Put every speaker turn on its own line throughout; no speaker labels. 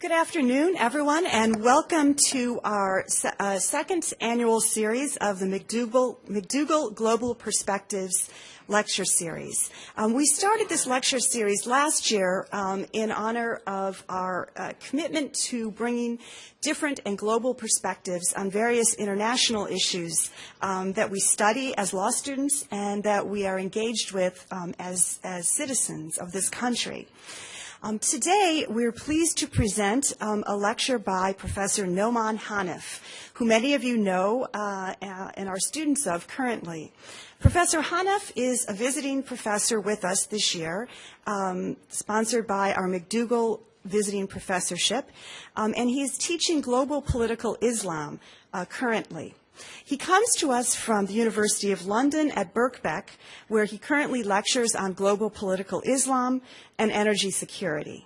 Good afternoon, everyone, and welcome to our second annual series of the McDougall Global Perspectives lecture series. We started this lecture series last year in honor of our commitment to bringing different and global perspectives on various international issues that we study as law students and that we are engaged with as citizens of this country. Today, we're pleased to present a lecture by Professor Nomaan Hanif, who many of you know and are students of currently. Professor Hanif is a visiting professor with us this year, sponsored by our McDougall Visiting Professorship, and he's teaching global political Islam currently. He comes to us from the University of London at Birkbeck, where he currently lectures on global political Islam and energy security.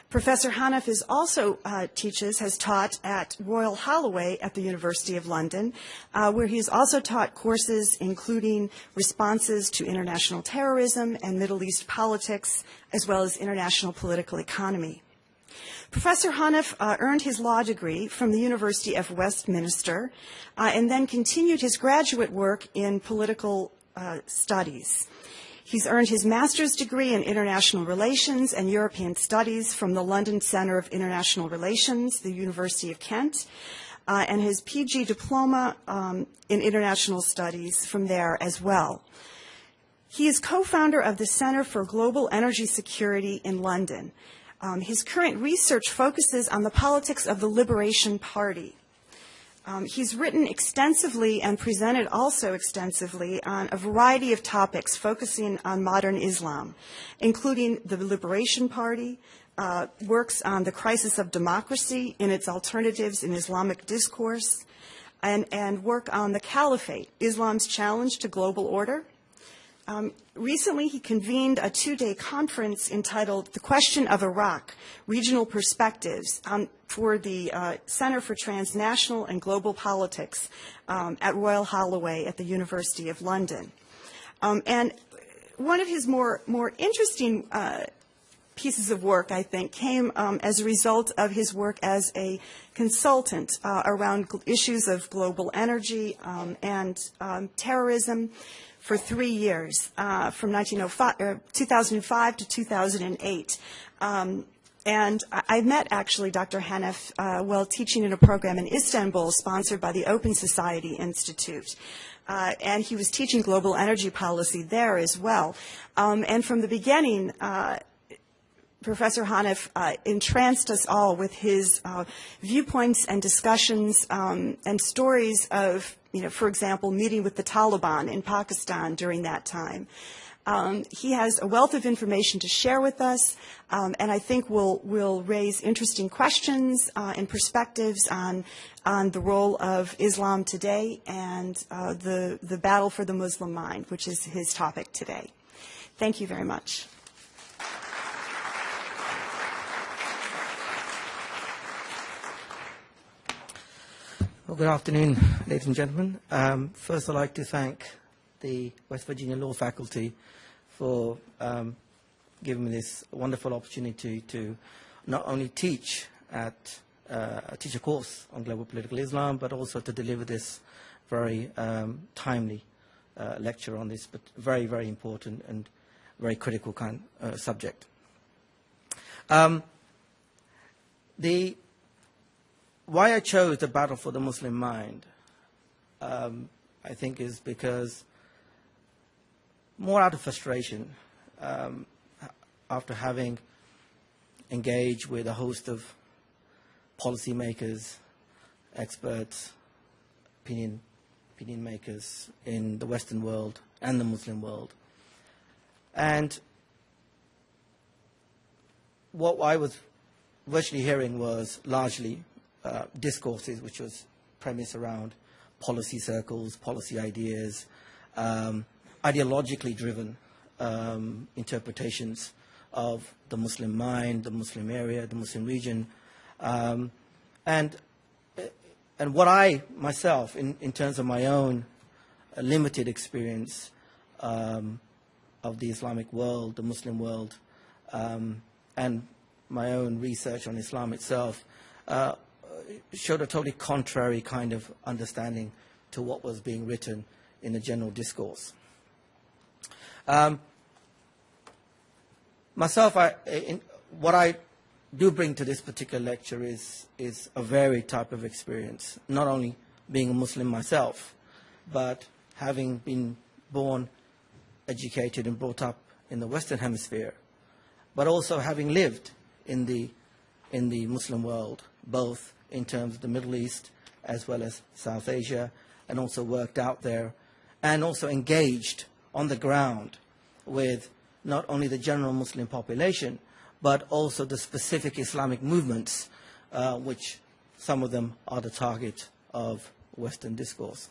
Professor Hanif is also has taught at Royal Holloway at the University of London, where he has also taught courses including responses to international terrorism and Middle East politics, as well as international political economy. Professor Hanif earned his law degree from the University of Westminster and then continued his graduate work in political studies. He's earned his master's degree in international relations and European studies from the London Centre of International Relations, the University of Kent, and his PG diploma in international studies from there as well. He is co-founder of the Centre for Global Energy Security in London. His current research focuses on the politics of the Liberation Party. He's written extensively and presented also extensively on a variety of topics focusing on modern Islam, including the Liberation Party, works on the crisis of democracy and its alternatives in Islamic discourse, and work on the Caliphate, Islam's challenge to global order. Recently, he convened a two-day conference entitled The Question of Iraq, Regional Perspectives for the Center for Transnational and Global Politics at Royal Holloway at the University of London. And one of his more interesting pieces of work, I think, came as a result of his work as a consultant around issues of global energy and terrorism for 3 years, from 2005 to 2008. And I met, actually, Dr. Hanif while teaching in a program in Istanbul sponsored by the Open Society Institute. And he was teaching global energy policy there as well. And from the beginning, Professor Hanif entranced us all with his viewpoints and discussions and stories of, for example, meeting with the Taliban in Pakistan during that time. He has a wealth of information to share with us, and I think will raise interesting questions and perspectives on the role of Islam today and the battle for the Muslim mind, which is his topic today. Thank you very much.
Well, good afternoon, ladies and gentlemen. First, I'd like to thank the West Virginia Law Faculty for giving me this wonderful opportunity to not only teach a course on global political Islam, but also to deliver this very timely lecture on this, but very, very important and very critical subject. Why I chose the battle for the Muslim mind, I think, is because more out of frustration after having engaged with a host of policymakers, experts, opinion makers in the Western world and the Muslim world. And what I was virtually hearing was largely discourses which was premised around policy circles, policy ideas, ideologically driven interpretations of the Muslim mind, the Muslim area, the Muslim region. And what I myself, in terms of my own limited experience of the Islamic world, the Muslim world, and my own research on Islam itself, showed a totally contrary kind of understanding to what was being written in the general discourse. Myself, what I do bring to this particular lecture is a varied type of experience, not only being a Muslim myself, but having been born, educated and brought up in the Western Hemisphere, but also having lived in the Muslim world, both in terms of the Middle East as well as South Asia, and also worked out there, and also engaged on the ground with not only the general Muslim population, but also the specific Islamic movements, which some of them are the target of Western discourse.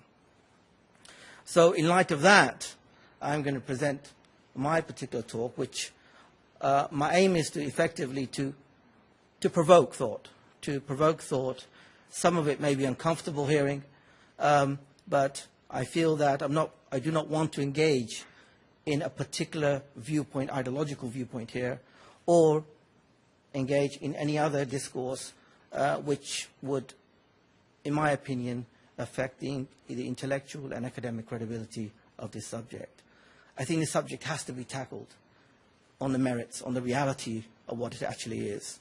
So in light of that, I'm going to present my particular talk, which my aim is to effectively to provoke thought, Some of it may be uncomfortable hearing, but I feel that I do not want to engage in a particular viewpoint, ideological viewpoint here, or engage in any other discourse which would, in my opinion, affect the intellectual and academic credibility of this subject. I think the subject has to be tackled on the merits, on the reality of what it actually is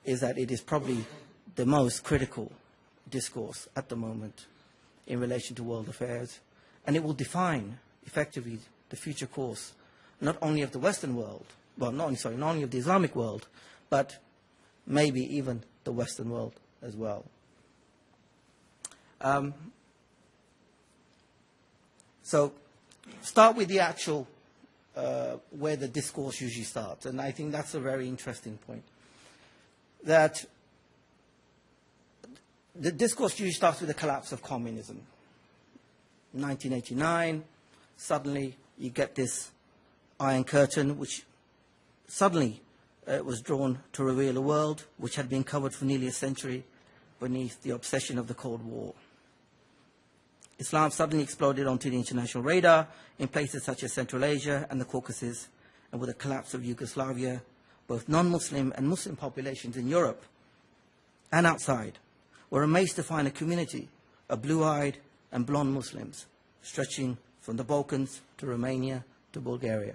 that it is probably the most critical discourse at the moment in relation to world affairs, and it will define effectively the future course not only of the Western world, well, not only of the Islamic world, but maybe even the Western world as well. So start with the actual where the discourse usually starts, and I think that's a very interesting point. That the discourse usually starts with the collapse of communism. 1989, suddenly you get this Iron Curtain, which suddenly was drawn to reveal a world which had been covered for nearly a century beneath the obsession of the Cold War. Islam suddenly exploded onto the international radar in places such as Central Asia and the Caucasus, and with the collapse of Yugoslavia, both non-Muslim and Muslim populations in Europe and outside were amazed to find a community of blue-eyed and blonde Muslims stretching from the Balkans to Romania to Bulgaria.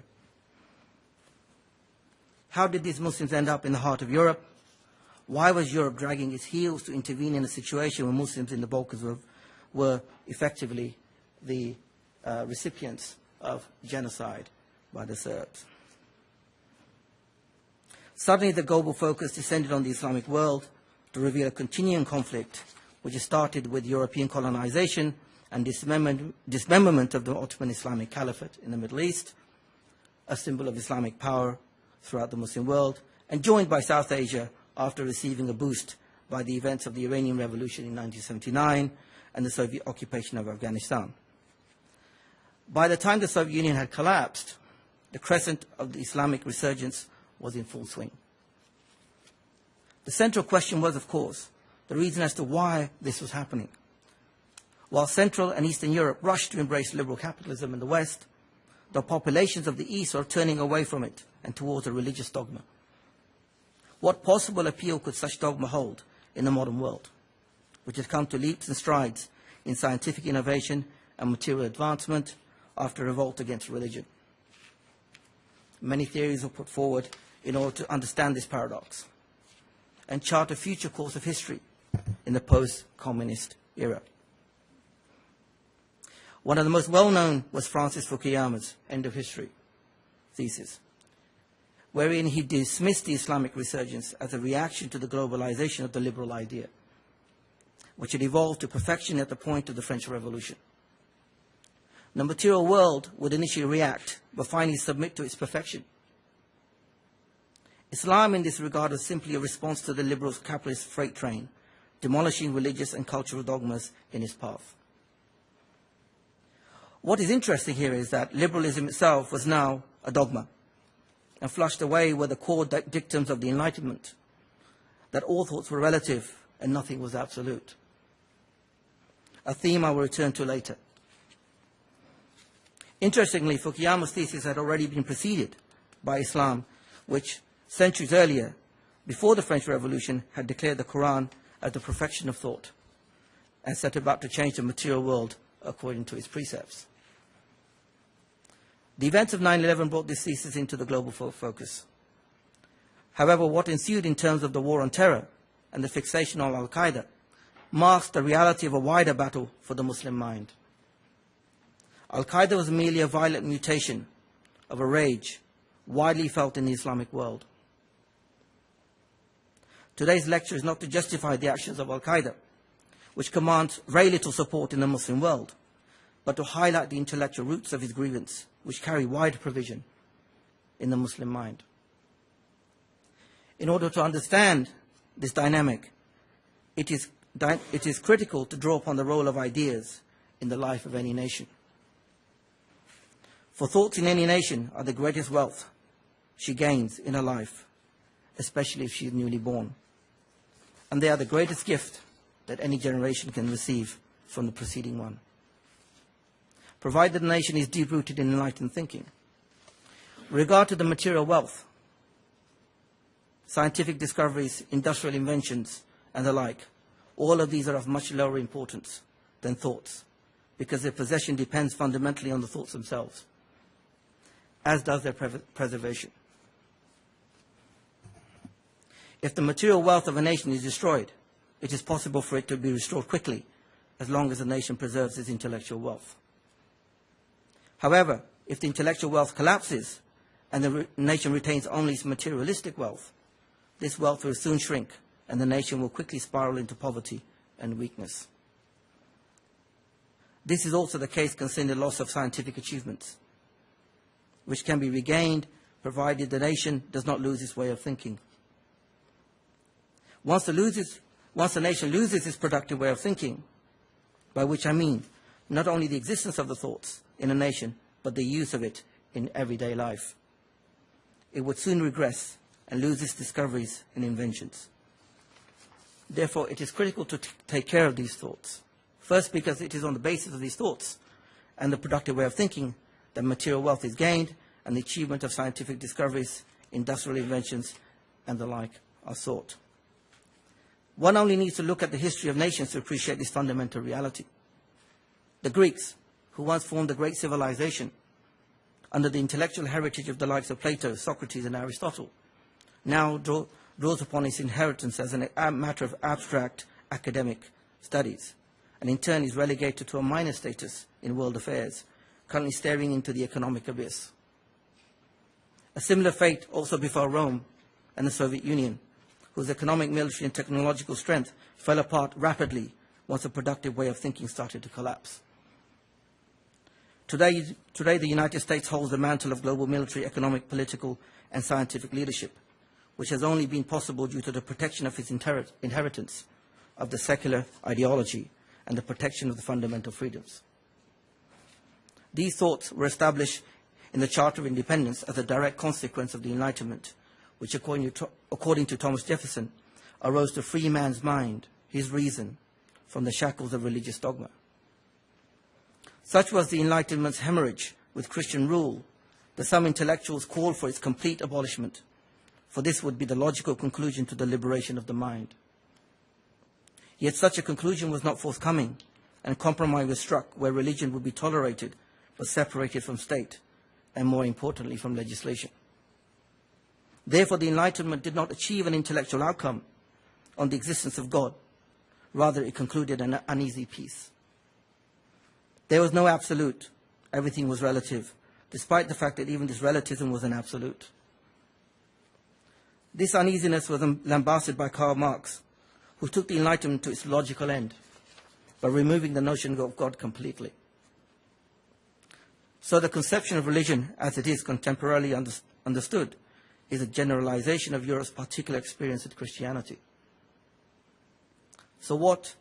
How did these Muslims end up in the heart of Europe? Why was Europe dragging its heels to intervene in a situation where Muslims in the Balkans were effectively the recipients of genocide by the Serbs? Suddenly the global focus descended on the Islamic world to reveal a continuing conflict which started with European colonization and dismemberment of the Ottoman Islamic Caliphate in the Middle East, a symbol of Islamic power throughout the Muslim world, and joined by South Asia after receiving a boost by the events of the Iranian Revolution in 1979 and the Soviet occupation of Afghanistan. By the time the Soviet Union had collapsed, the crescent of the Islamic resurgence was in full swing. The central question was, of course, the reason as to why this was happening. While Central and Eastern Europe rushed to embrace liberal capitalism in the West, the populations of the East are turning away from it and towards a religious dogma. What possible appeal could such dogma hold in the modern world, which has come to leaps and strides in scientific innovation and material advancement after a revolt against religion? Many theories are put forward in order to understand this paradox and chart a future course of history in the post-communist era. One of the most well-known was Francis Fukuyama's End of History thesis, wherein he dismissed the Islamic resurgence as a reaction to the globalization of the liberal idea, which had evolved to perfection at the point of the French Revolution. The material world would initially react, but finally submit to its perfection. Islam in this regard was simply a response to the liberal capitalist freight train, demolishing religious and cultural dogmas in its path. What is interesting here is that liberalism itself was now a dogma, and flushed away were the core dictums of the Enlightenment, that all thoughts were relative and nothing was absolute. A theme I will return to later. Interestingly, Fukuyama's thesis had already been preceded by Islam, which centuries earlier before the French Revolution, had declared the Quran as the perfection of thought and set about to change the material world according to its precepts. The events of 9/11 brought this thesis into the global focus. However, what ensued in terms of the war on terror and the fixation on al-Qaeda masks the reality of a wider battle for the Muslim mind. Al-Qaeda was merely a violent mutation of a rage widely felt in the Islamic world. Today's lecture is not to justify the actions of Al-Qaeda, which commands very little support in the Muslim world, but to highlight the intellectual roots of his grievance, which carry wide provision in the Muslim mind. In order to understand this dynamic, it is critical to draw upon the role of ideas in the life of any nation. For thoughts in any nation are the greatest wealth she gains in her life, especially if she is newly born. And they are the greatest gift that any generation can receive from the preceding one. Provided the nation is deep-rooted in enlightened thinking. With regard to the material wealth, scientific discoveries, industrial inventions, and the like, all of these are of much lower importance than thoughts, because their possession depends fundamentally on the thoughts themselves, as does their preservation. If the material wealth of a nation is destroyed, it is possible for it to be restored quickly, as long as the nation preserves its intellectual wealth. However, if the intellectual wealth collapses and the nation retains only its materialistic wealth, this wealth will soon shrink and the nation will quickly spiral into poverty and weakness. This is also the case concerning the loss of scientific achievements, which can be regained provided the nation does not lose its way of thinking. Once the nation loses its productive way of thinking, by which I mean not only the existence of the thoughts in a nation, but the use of it in everyday life, it would soon regress and lose its discoveries and inventions. Therefore, it is critical to take care of these thoughts. First, because it is on the basis of these thoughts and the productive way of thinking that material wealth is gained and the achievement of scientific discoveries, industrial inventions, and the like are sought. One only needs to look at the history of nations to appreciate this fundamental reality. The Greeks, who once formed a great civilization under the intellectual heritage of the likes of Plato, Socrates, and Aristotle, now draws upon its inheritance as a matter of abstract academic studies, and in turn is relegated to a minor status in world affairs, currently staring into the economic abyss. A similar fate also befell Rome and the Soviet Union, whose economic, military, and technological strength fell apart rapidly once a productive way of thinking started to collapse. Today, the United States holds the mantle of global military, economic, political, and scientific leadership, which has only been possible due to the protection of its inheritance of the secular ideology and the protection of the fundamental freedoms. These thoughts were established in the Charter of Independence as a direct consequence of the Enlightenment, which, according to Thomas Jefferson, arose to free man's mind, his reason, from the shackles of religious dogma. Such was the Enlightenment's hemorrhage with Christian rule that some intellectuals called for its complete abolishment, for this would be the logical conclusion to the liberation of the mind. Yet such a conclusion was not forthcoming, and compromise was struck where religion would be tolerated but separated from state, and more importantly from legislation. Therefore, the Enlightenment did not achieve an intellectual outcome on the existence of God. Rather, it concluded an uneasy peace. There was no absolute. Everything was relative, despite the fact that even this relativism was an absolute. This uneasiness was lambasted by Karl Marx, who took the Enlightenment to its logical end by removing the notion of God completely. So the conception of religion, as it is contemporarily understood, is a generalization of Europe's particular experience with Christianity. So what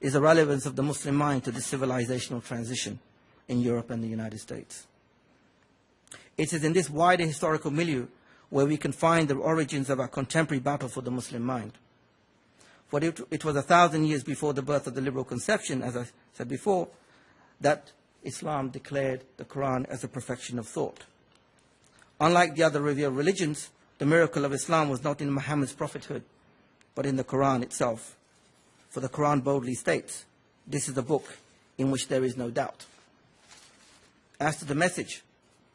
is the relevance of the Muslim mind to this civilizational transition in Europe and the United States? It is in this wider historical milieu where we can find the origins of our contemporary battle for the Muslim mind. For it was 1,000 years before the birth of the liberal conception, as I said before, that Islam declared the Quran as the perfection of thought. Unlike the other revealed religions, the miracle of Islam was not in Muhammad's prophethood, but in the Quran itself. For the Quran boldly states, "This is the book in which there is no doubt." As to the message,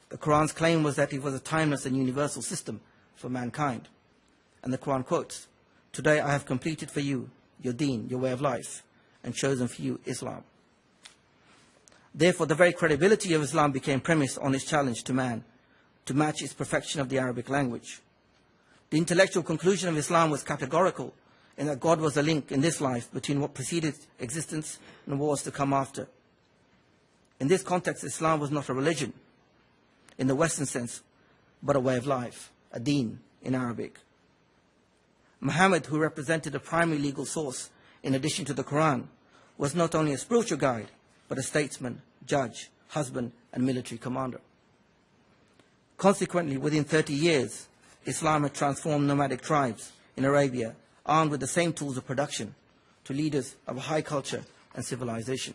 the Quran's claim was that it was a timeless and universal system for mankind. And the Quran quotes, "Today I have completed for you your deen, your way of life, and chosen for you Islam." Therefore, the very credibility of Islam became premised on its challenge to man, to match its perfection of the Arabic language. The intellectual conclusion of Islam was categorical in that God was a link in this life between what preceded existence and what was to come after. In this context, Islam was not a religion in the Western sense, but a way of life, a deen in Arabic. Muhammad, who represented a primary legal source in addition to the Quran, was not only a spiritual guide, but a statesman, judge, husband, and military commander. Consequently, within 30 years, Islam had transformed nomadic tribes in Arabia, armed with the same tools of production, to leaders of a high culture and civilization.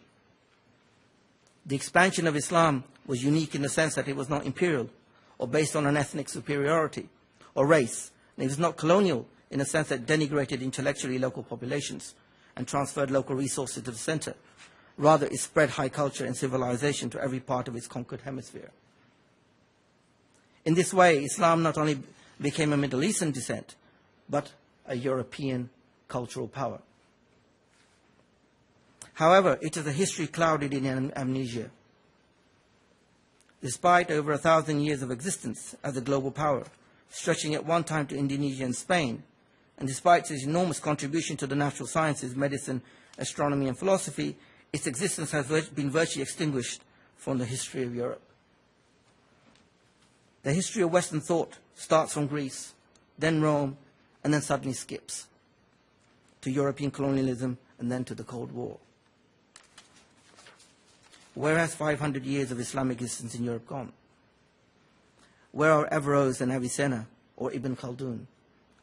The expansion of Islam was unique in the sense that it was not imperial or based on an ethnic superiority or race, and it was not colonial in the sense that denigrated intellectually local populations and transferred local resources to the center. Rather, it spread high culture and civilization to every part of its conquered hemisphere. In this way, Islam not only became a Middle Eastern descent, but a European cultural power. However, it is a history clouded in amnesia. Despite over 1,000 years of existence as a global power, stretching at one time to Indonesia and Spain, and despite its enormous contribution to the natural sciences, medicine, astronomy, and philosophy, its existence has been virtually extinguished from the history of Europe. The history of Western thought starts from Greece, then Rome, and then suddenly skips to European colonialism and then to the Cold War. Where has 500 years of Islamic existence in Europe gone? Where are Averroes and Avicenna or Ibn Khaldun,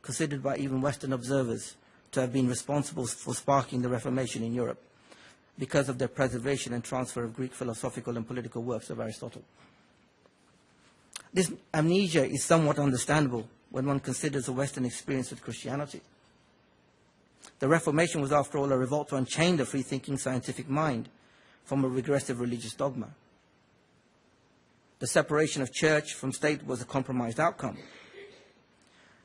considered by even Western observers to have been responsible for sparking the Reformation in Europe because of their preservation and transfer of Greek philosophical and political works of Aristotle? This amnesia is somewhat understandable when one considers the Western experience with Christianity. The Reformation was, after all, a revolt to unchain the free-thinking scientific mind from a regressive religious dogma. The separation of church from state was a compromised outcome.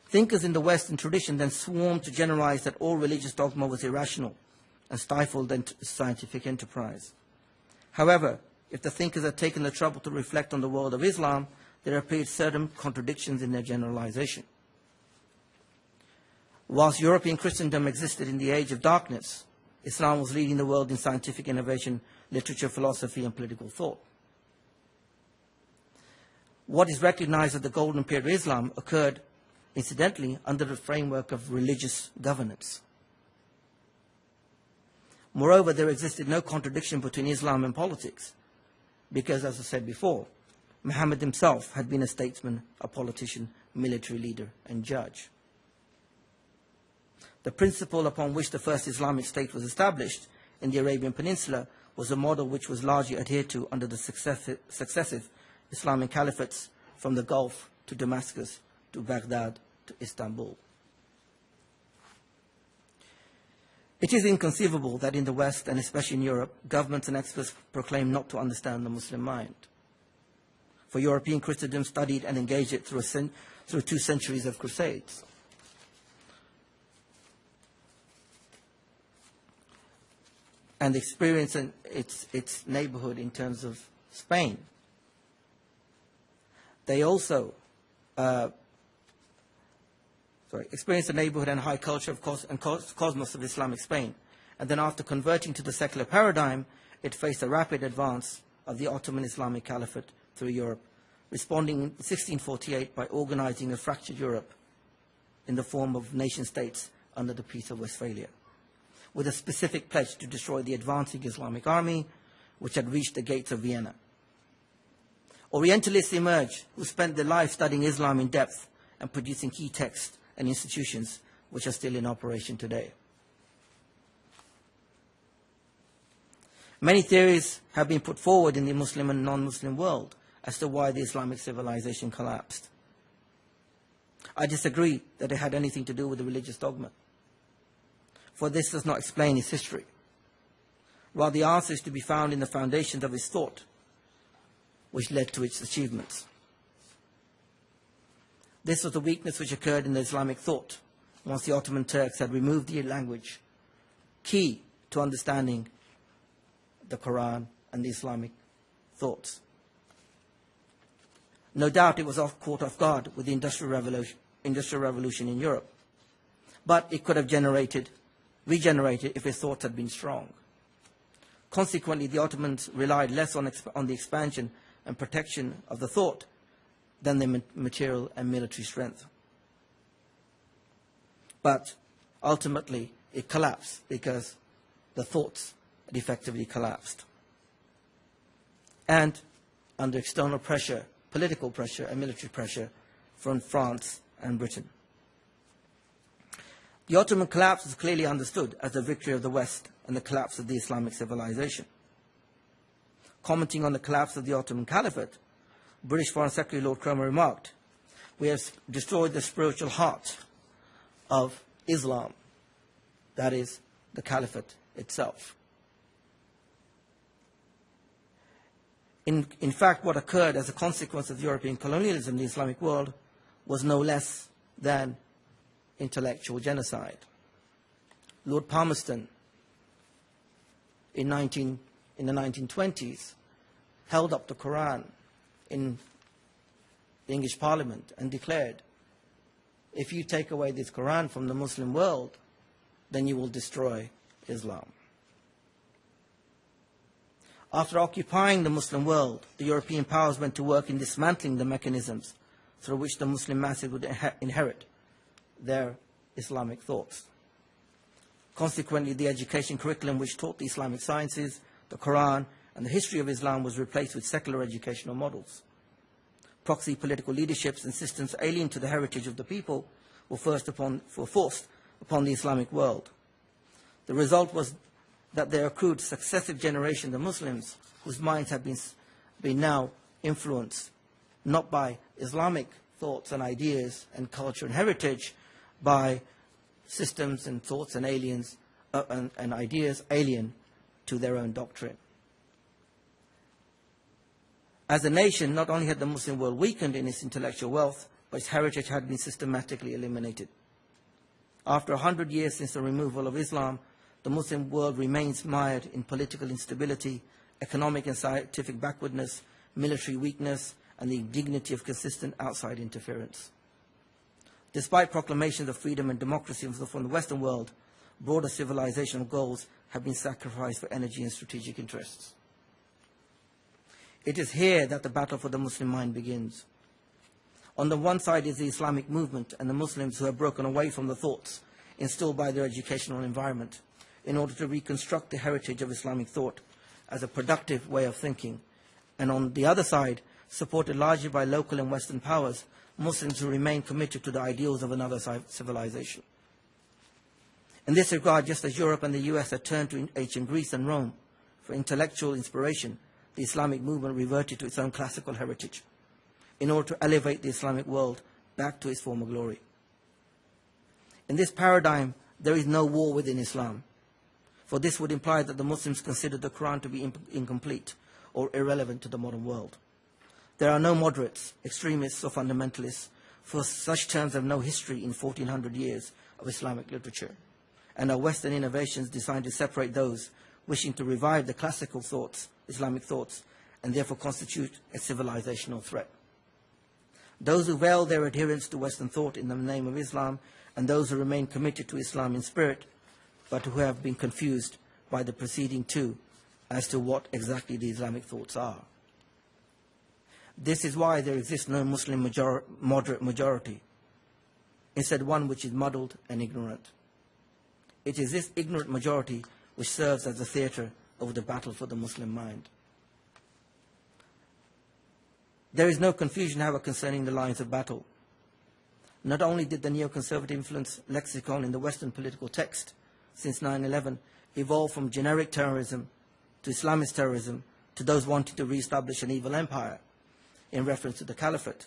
Thinkers in the Western tradition then swarmed to generalize that all religious dogma was irrational and stifled scientific enterprise. However, if the thinkers had taken the trouble to reflect on the world of Islam, there appeared certain contradictions in their generalization. Whilst European Christendom existed in the age of darkness, Islam was leading the world in scientific innovation, literature, philosophy, and political thought. What is recognized as the golden period of Islam occurred, incidentally, under the framework of religious governance. Moreover, there existed no contradiction between Islam and politics, because, as I said before, Muhammad himself had been a statesman, a politician, military leader, and judge. The principle upon which the first Islamic state was established in the Arabian Peninsula was a model which was largely adhered to under the successive Islamic caliphates from the Gulf to Damascus to Baghdad to Istanbul. It is inconceivable that in the West, and especially in Europe, governments and experts proclaim not to understand the Muslim mind. For European Christendom studied and engaged it through 2 centuries of crusades. And experience in its neighborhood in terms of Spain. They also experienced the neighborhood and high culture of cosmos of Islamic Spain. And then after converting to the secular paradigm, it faced a rapid advance of the Ottoman Islamic Caliphate through Europe, responding in 1648 by organizing a fractured Europe in the form of nation-states under the Peace of Westphalia, with a specific pledge to destroy the advancing Islamic army, which had reached the gates of Vienna. Orientalists emerged who spent their life studying Islam in depth and producing key texts and institutions which are still in operation today. Many theories have been put forward in the Muslim and non-Muslim world as to why the Islamic civilization collapsed. I disagree that it had anything to do with the religious dogma, for this does not explain its history. Rather, the answer is to be found in the foundations of its thought, which led to its achievements. This was the weakness which occurred in the Islamic thought once the Ottoman Turks had removed the language key to understanding the Quran and the Islamic thoughts. No doubt it was caught off guard with the Industrial Revolution in Europe, but it could have regenerated if its thoughts had been strong. Consequently, the Ottomans relied less on the expansion and protection of the thought than their material and military strength. But ultimately, it collapsed because the thoughts had effectively collapsed. And under external pressure, political pressure and military pressure from France and Britain. The Ottoman collapse is clearly understood as the victory of the West and the collapse of the Islamic civilization. Commenting on the collapse of the Ottoman Caliphate, British Foreign Secretary Lord Cromer remarked, "We have destroyed the spiritual heart of Islam, that is, the Caliphate itself." In fact, what occurred as a consequence of European colonialism in the Islamic world was no less than intellectual genocide. Lord Palmerston, in the 1920s, held up the Quran in the English Parliament and declared, "If you take away this Quran from the Muslim world, then you will destroy Islam." After occupying the Muslim world, the European powers went to work in dismantling the mechanisms through which the Muslim masses would inherit their Islamic thoughts. Consequently, the education curriculum which taught the Islamic sciences, the Quran, and the history of Islam was replaced with secular educational models. Proxy political leaderships and systems alien to the heritage of the people were forced upon the Islamic world. The result was that there accrued successive generations of Muslims whose minds have been now influenced not by Islamic thoughts and ideas and culture and heritage, by systems and thoughts and and ideas alien to their own doctrine. As a nation, not only had the Muslim world weakened in its intellectual wealth, but its heritage had been systematically eliminated. After 100 years since the removal of Islam, the Muslim world remains mired in political instability, economic and scientific backwardness, military weakness, and the indignity of consistent outside interference. Despite proclamations of freedom and democracy from the Western world, broader civilizational goals have been sacrificed for energy and strategic interests. It is here that the battle for the Muslim mind begins. On the one side is the Islamic movement and the Muslims who have broken away from the thoughts instilled by their educational environment in order to reconstruct the heritage of Islamic thought as a productive way of thinking. And on the other side, supported largely by local and Western powers, Muslims who remain committed to the ideals of another civilization. In this regard, just as Europe and the US had turned to ancient Greece and Rome for intellectual inspiration, the Islamic movement reverted to its own classical heritage in order to elevate the Islamic world back to its former glory. In this paradigm, there is no war within Islam, for this would imply that the Muslims consider the Quran to be incomplete or irrelevant to the modern world. There are no moderates, extremists or fundamentalists, for such terms have no history in 1400 years of Islamic literature, and are Western innovations designed to separate those wishing to revive the classical thoughts, Islamic thoughts, and therefore constitute a civilizational threat. Those who veil their adherence to Western thought in the name of Islam, and those who remain committed to Islam in spirit, but who have been confused by the preceding two as to what exactly the Islamic thoughts are. This is why there exists no Muslim moderate majority, instead one which is muddled and ignorant. It is this ignorant majority which serves as the theatre of the battle for the Muslim mind. There is no confusion, however, concerning the lines of battle. Not only did the neoconservative influence lexicon in the Western political text since 9/11 evolve from generic terrorism to Islamist terrorism to those wanting to re-establish an evil empire in reference to the caliphate,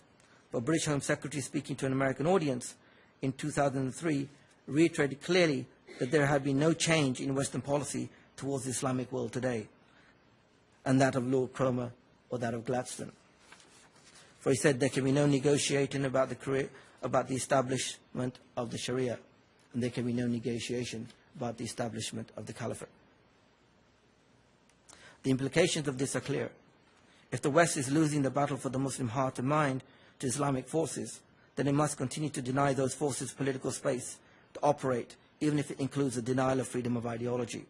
but British Home Secretary speaking to an American audience in 2003 reiterated clearly that there had been no change in Western policy towards the Islamic world today, and that of Lord Cromer or that of Gladstone. For he said there can be no negotiating about the establishment of the Sharia, and there can be no negotiation about the establishment of the Caliphate. The implications of this are clear. If the West is losing the battle for the Muslim heart and mind to Islamic forces, then it must continue to deny those forces political space to operate, even if it includes a denial of freedom of ideology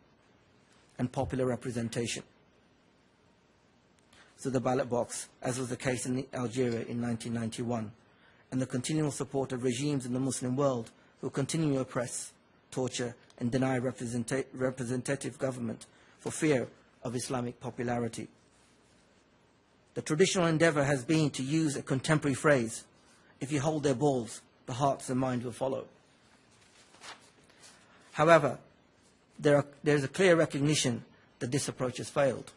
and popular representation. So the ballot box, as was the case in Algeria in 1991, and the continual support of regimes in the Muslim world who continue to oppress, torture, and deny representative government for fear of Islamic popularity. The traditional endeavor has been to use a contemporary phrase: if you hold their balls, the hearts and mind will follow. However, there is a clear recognition that this approach has failed.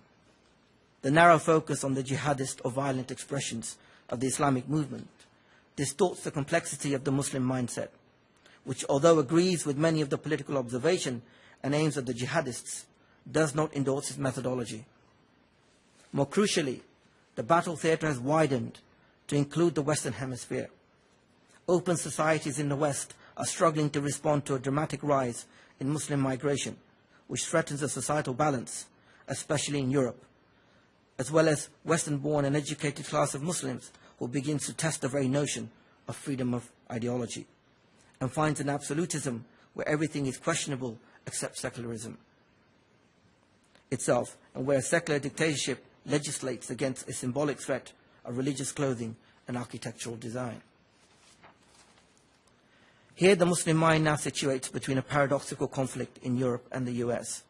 The narrow focus on the jihadist or violent expressions of the Islamic movement distorts the complexity of the Muslim mindset, which, although agrees with many of the political observation and aims of the jihadists, does not endorse its methodology. More crucially, the battle theatre has widened to include the Western Hemisphere. Open societies in the West are struggling to respond to a dramatic rise in Muslim migration, which threatens the societal balance, especially in Europe, as well as Western-born and educated class of Muslims who begins to test the very notion of freedom of ideology and finds an absolutism where everything is questionable except secularism itself, and where a secular dictatorship legislates against a symbolic threat of religious clothing and architectural design. Here the Muslim mind now situates between a paradoxical conflict in Europe and the US,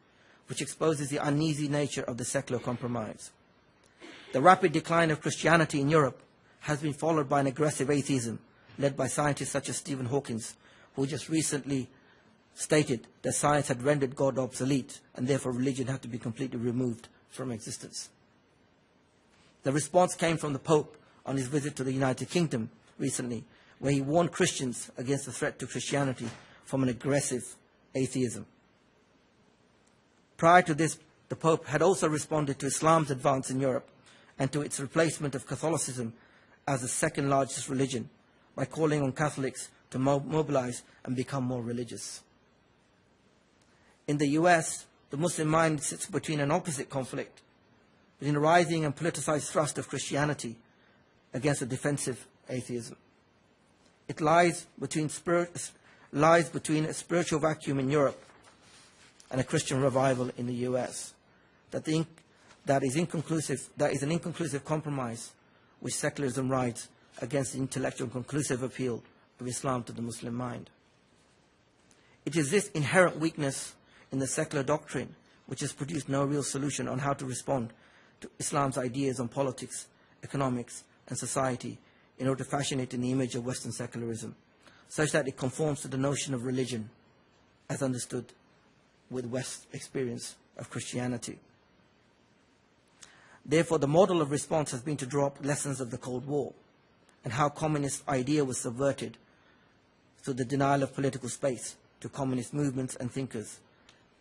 which exposes the uneasy nature of the secular compromise. The rapid decline of Christianity in Europe has been followed by an aggressive atheism led by scientists such as Stephen Hawking, who just recently stated that science had rendered God obsolete and therefore religion had to be completely removed from existence. The response came from the Pope on his visit to the United Kingdom recently, where he warned Christians against the threat to Christianity from an aggressive atheism. Prior to this, the Pope had also responded to Islam's advance in Europe and to its replacement of Catholicism as the second largest religion by calling on Catholics to mobilize and become more religious. In the US, the Muslim mind sits between an opposite conflict, between a rising and politicized thrust of Christianity against a defensive atheism. It lies between a spiritual vacuum in Europe and a Christian revival in the US. That is an inconclusive compromise which secularism rides against the intellectual conclusive appeal of Islam to the Muslim mind. It is this inherent weakness in the secular doctrine which has produced no real solution on how to respond to Islam's ideas on politics, economics, and society in order to fashion it in the image of Western secularism, such that it conforms to the notion of religion as understood with West's experience of Christianity. Therefore, the model of response has been to draw up lessons of the Cold War and how communist idea was subverted through the denial of political space to communist movements and thinkers.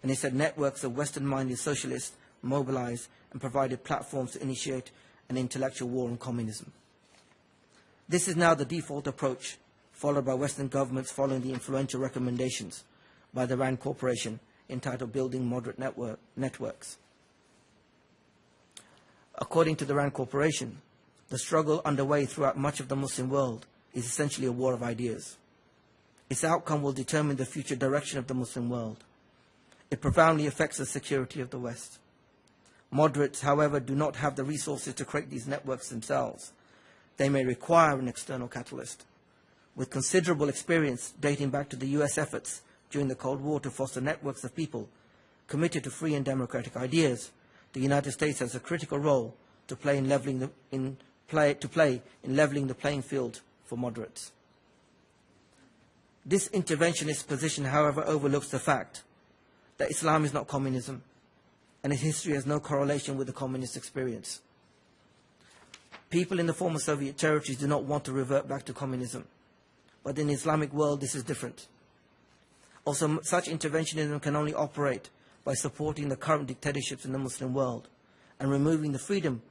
And instead, networks of Western-minded socialists mobilized and provided platforms to initiate an intellectual war on communism. This is now the default approach followed by Western governments following the influential recommendations by the RAND Corporation entitled Building Moderate Networks. According to the RAND Corporation, the struggle underway throughout much of the Muslim world is essentially a war of ideas. Its outcome will determine the future direction of the Muslim world. It profoundly affects the security of the West. Moderates, however, do not have the resources to create these networks themselves. They may require an external catalyst. With considerable experience dating back to the US efforts during the Cold War to foster networks of people committed to free and democratic ideas, the United States has a critical role to play in leveling the playing field for moderates. This interventionist position, however, overlooks the fact that Islam is not communism, and its history has no correlation with the communist experience. People in the former Soviet territories do not want to revert back to communism. But in the Islamic world, this is different. Also, such interventionism can only operate by supporting the current dictatorships in the Muslim world and removing the freedom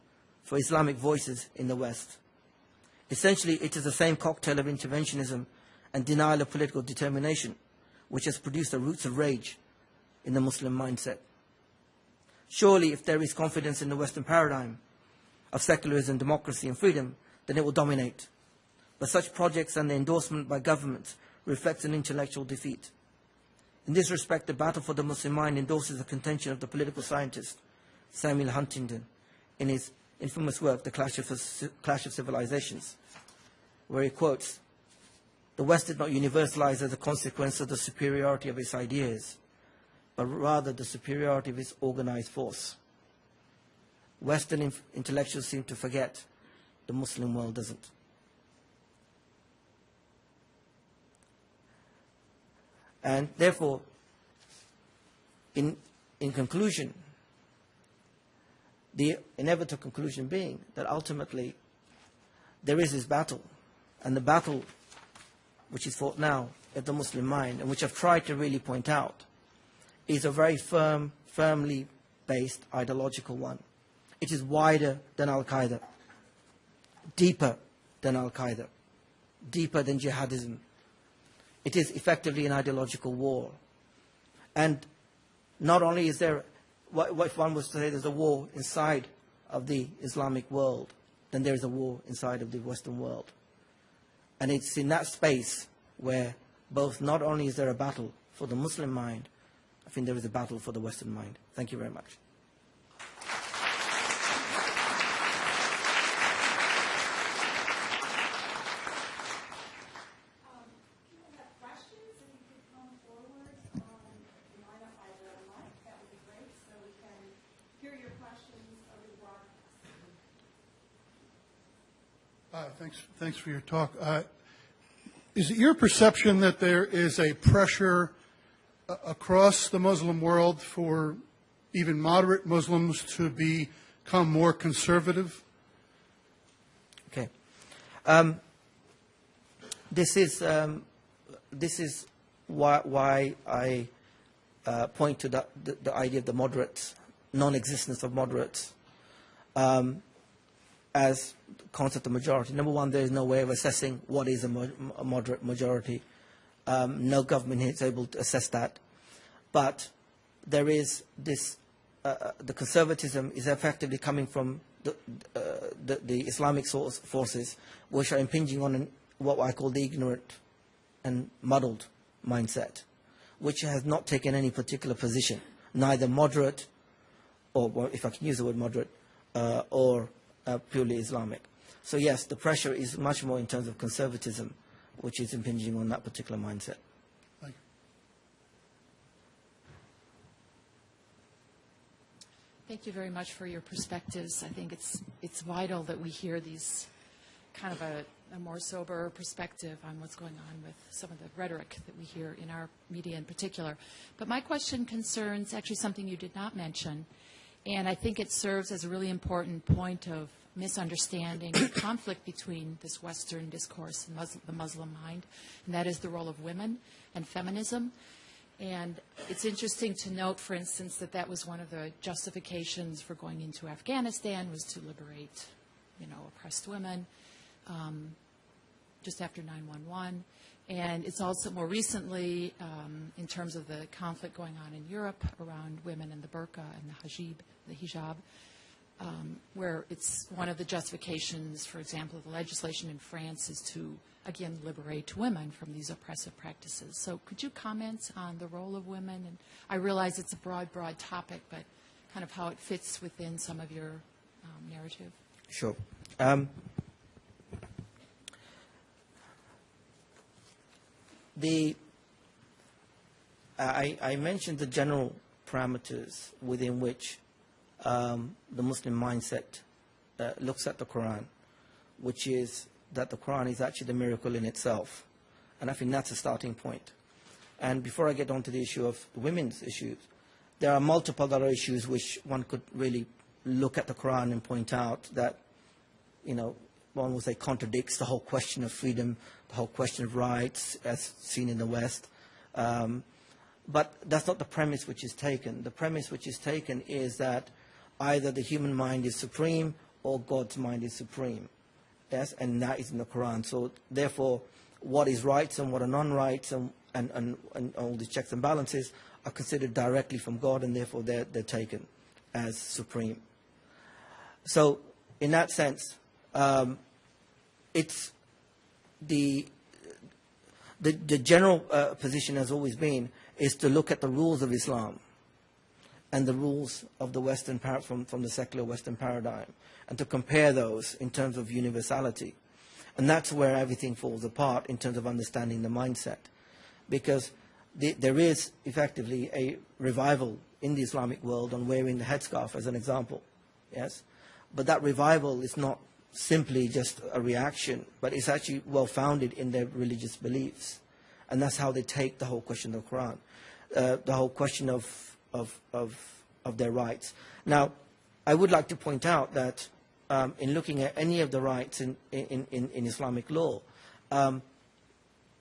for Islamic voices in the West. Essentially, it is the same cocktail of interventionism and denial of political determination which has produced the roots of rage in the Muslim mindset. Surely, if there is confidence in the Western paradigm of secularism, democracy and freedom, then it will dominate. But such projects and their endorsement by governments reflects an intellectual defeat. In this respect, the battle for the Muslim mind endorses the contention of the political scientist Samuel Huntington in his infamous work, The Clash of Civilizations, where he quotes, "The West did not universalize as a consequence of the superiority of its ideas, but rather the superiority of its organized force. Western intellectuals seem to forget, the Muslim world doesn't." And therefore, in conclusion, the inevitable conclusion being that ultimately there is this battle, and the battle which is fought now at the Muslim mind, and which I've tried to really point out, is a very firmly based ideological one. It is wider than Al-Qaeda, deeper than Al-Qaeda, deeper than jihadism. It is effectively an ideological war. And not only is there, if one was to say there's a war inside of the Islamic world, then there is a war inside of the Western world. And it's in that space where both not only is there a battle for the Muslim mind, I think there is a battle for the Western mind. Thank you very much.
Thanks for your talk. Is it your perception that there is a pressure across the Muslim world for even moderate Muslims to become more conservative?
Okay. This is why I point to the idea of the moderates, non-existence of moderates, as concept of majority. Number one, there is no way of assessing what is a moderate majority. No government here is able to assess that. But there is this, the conservatism is effectively coming from the Islamic forces, which are impinging on what I call the ignorant and muddled mindset, which has not taken any particular position, neither moderate, or if I can use the word moderate, or purely Islamic. So yes, the pressure is much more in terms of conservatism, which is impinging on that particular mindset.
Thank you.
Thank you very much for your perspectives. I think it's vital that we hear these kind of a more sober perspective on what's going on with some of the rhetoric that we hear in our media in particular. But my question concerns actually something you did not mention, and I think it serves as a really important point of misunderstanding and conflict between this Western discourse and the Muslim mind, and that is the role of women and feminism. And it's interesting to note, for instance, that was one of the justifications for going into Afghanistan, was to liberate, oppressed women just after 9/11. And it's also more recently, in terms of the conflict going on in Europe around women and the burqa and the hijab, where it's one of the justifications, for example, the legislation in France is to, again, liberate women from these oppressive practices. So could you comment on the role of women? And I realize it's a broad topic, but kind of how it fits within some of your narrative.
Sure. I mentioned the general parameters within which the Muslim mindset looks at the Quran, which is that the Quran is actually the miracle in itself. And I think that's a starting point. And before I get on to the issue of women's issues, there are multiple other issues which one could really look at the Quran and point out that one would say contradicts the whole question of freedom, the whole question of rights as seen in the West. But that's not the premise which is taken. The premise which is taken is that either the human mind is supreme or God's mind is supreme. Yes, and that is in the Quran. So therefore, what is rights and what are non-rights and all these checks and balances are considered directly from God, and therefore they're taken as supreme. So in that sense, it's the general position has always been is to look at the rules of Islam and the rules of the Western from the secular Western paradigm, and to compare those in terms of universality. And that's where everything falls apart in terms of understanding the mindset, because there is effectively a revival in the Islamic world on wearing the headscarf, as an example. Yes, but that revival is not simply just a reaction, but it's actually well founded in their religious beliefs, and that's how they take the whole question of the Quran, the whole question of their rights. Now, I would like to point out that in looking at any of the rights in Islamic law,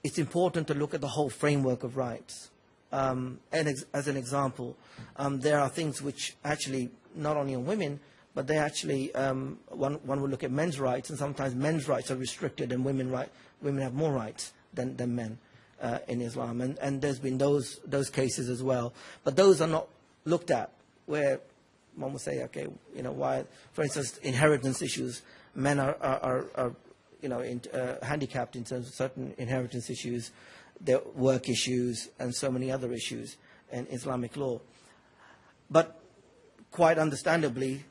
it's important to look at the whole framework of rights. And as an example, there are things which actually, not only on women, but they actually, one would look at men's rights, and sometimes men's rights are restricted and women have more rights than men in Islam. And there's been those cases as well. But those are not looked at, where one would say, okay, why, for instance, inheritance issues, men are handicapped in terms of certain inheritance issues, their work issues, and so many other issues in Islamic law. But quite understandably,